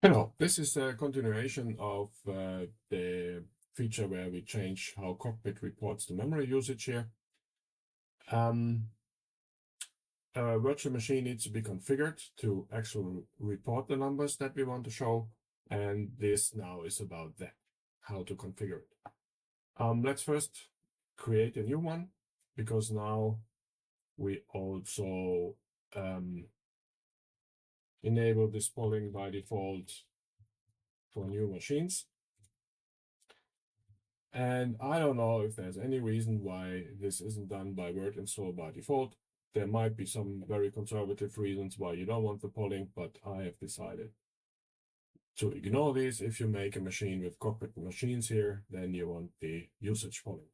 Hello, this is a continuation of the feature where we change how Cockpit reports the memory usage here. A virtual machine needs to be configured to actually report the numbers that we want to show, and this now is about that, how to configure it. Let's first create a new one, because now we also enable this polling by default for new machines. And I don't know if there's any reason why this isn't done by word install by default. There might be some very conservative reasons why you don't want the polling, but I have decided to ignore these. If you make a machine with Cockpit machines here, then you want the usage polling.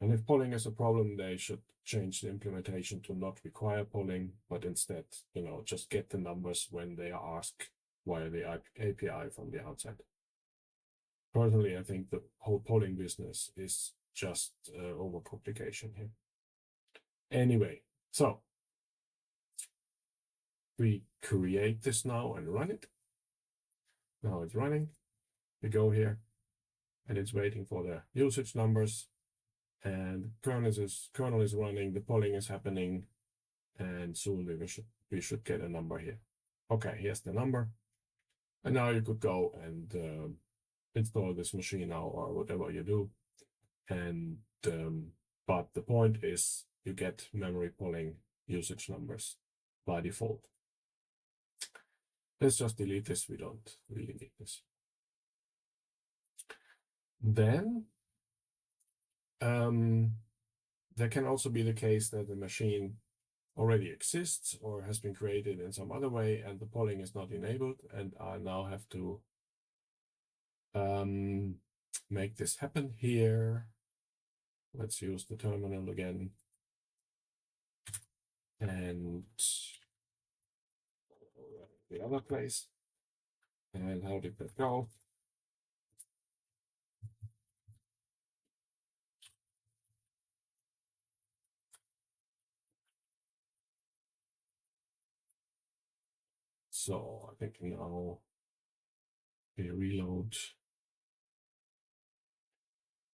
And if polling is a problem, they should change the implementation to not require polling, but instead, just get the numbers when they are asked via the API from the outside. Personally, I think the whole polling business is just overcomplication here. Anyway, so we create this now and run it. Now it's running. We go here and it's waiting for the usage numbers, and kernel is running, the polling is happening, and soon we should get a number here. Okay, here's the number. And now you could go and install this machine now or whatever you do. And but the point is you get memory polling usage numbers by default. Let's just delete this. We don't really need this. Then there can also be the case that the machine already exists or has been created in some other way and the polling is not enabled, and I now have to make this happen here. Let's use the terminal again. And the other place. And how did that go? So I think now we reload.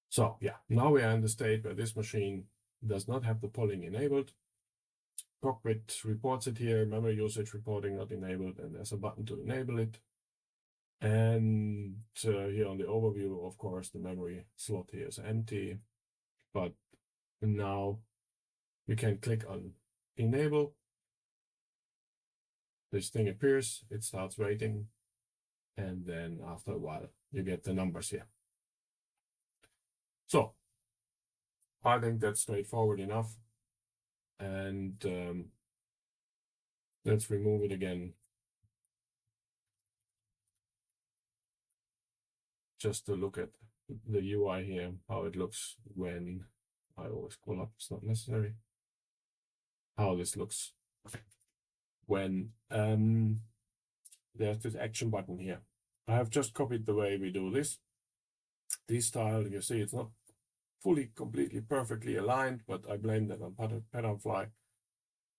So yeah, now we are in the state where this machine does not have the polling enabled. Cockpit reports it here, memory usage reporting not enabled, and there's a button to enable it. And here on the overview, of course, the memory slot here is empty, but now we can click on enable. This thing appears, it starts waiting, and then after a while, you get the numbers here. So I think that's straightforward enough. And let's remove it again, just to look at the UI here, how it looks when I always scroll up, it's not necessary. How this looks when there's this action button here. I have just copied the way we do this. This style, you see, it's not fully, completely, perfectly aligned, but I blame that on Patternfly.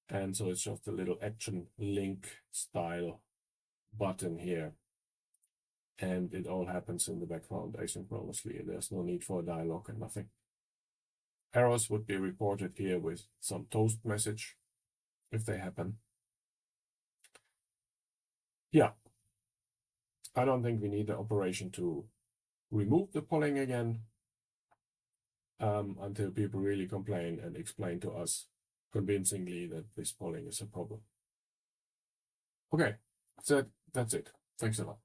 And so it's just a little action link style button here. And it all happens in the background asynchronously. There's no need for a dialogue and nothing. Errors would be reported here with some toast message if they happen. Yeah, I don't think we need the operation to remove the polling again until people really complain and explain to us convincingly that this polling is a problem. Okay, that's it. Thanks a lot.